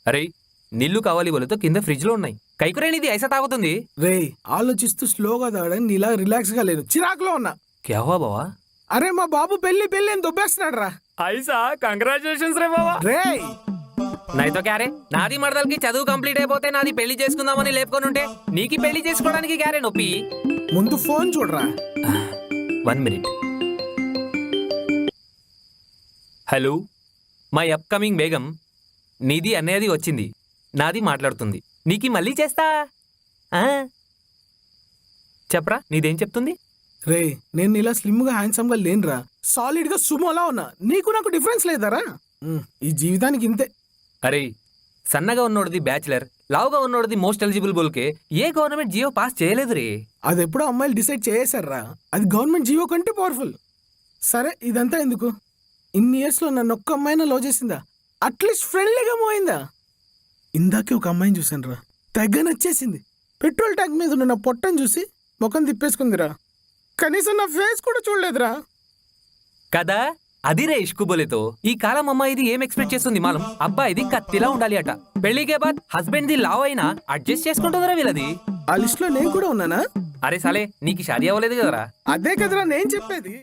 అరే నీళ్లు కావాలి బోలతో కింద ఫ్రిడ్జ్ లో ఉన్నాయి కైకురేనిది ఐసా తాగుతుంది. రే ఆలోచిస్తూ స్లోగా తాగడం నీలా రిలాక్స్ గా లేదు, చిరాకులో ఉన్నా. క్యా హువా బావా? అరే మా బాబు పెళ్లి పెళ్లి అని దొబ్బేస్తున్నాడు రా. ఐసా కంగ్రాచులేషన్స్ రే బావా. రే నైతో క్యారే నాది మరదలకి చదువు కంప్లీట్ అయిపోతే నాది పెళ్లి చేసుకుందామని లేపుకొని ఉంటే నీకి పెళ్లి చేసుకోవడానికి క్యారే నొప్పి. ముందు ఫోన్ చూడరా. 1 minute. Hello my upcoming Begum, నీది అనేది వచ్చింది, నాది మాట్లాడుతుంది, నీకి మళ్ళీ చేస్తా. చెప్పరా నీదేం చెప్తుంది? రే నేను ఇలా స్లిమ్ గా హ్యాండ్సమ్ గా లేనురా, సాలిడ్ గా సుమోలా ఉన్నా. నీకు నాకు డిఫరెన్స్ లేదారా? ఈ జీవితానికి ఇంతే. అరే సన్నగా ఉన్నోడిది బ్యాచిలర్, లావుగా ఉన్నోడిది మోస్ట్ ఎలిజిబుల్ బోల్కే ఏ గవర్నమెంట్ జియో పాస్ చేయలేదు రే. అది ఎప్పుడో అమ్మాయిలు డిసైడ్ చేశారా, అది గవర్నమెంట్ జీవో కంటే పవర్ఫుల్. సరే ఇదంతా ఎందుకు? ఇన్ని ఇయర్స్ లో నన్ను ఒక్క అమ్మాయినా లవ్ చేసిందా? అట్లీస్ట్ ఫ్రెండ్లీగా మోయిందా? ఇందాకే ఒక అమ్మాయిని చూసాను రా, తెగ నచ్చేసింది. పెట్రోల్ ట్యాంక్ మీద ఉన్న నా పొట్టను చూసి ముఖం తిప్పేసుకుందిరా, కనీసం నా ఫేస్ కూడా చూడలేదురా. కదా అది రే ఇష్కు బోలేతో. ఈ కాలం అమ్మాయిది ఏం ఎక్స్పెక్ట్ చేస్తుంది మాలం, అబ్బాయిది కత్తిలా ఉండాలి అట. పెళ్లికే బాద్ హస్బెండ్ ది లావ్ అయినా అడ్జస్ట్ చేసుకుంటుందిరా వీళ్ళది. ఆ లిస్ట్ లో నేను కూడా ఉన్నానా? అరే సాలే నీకు షాదీ అవ్వలేదు కదరా. అదే కదరా నేను చెప్పేది.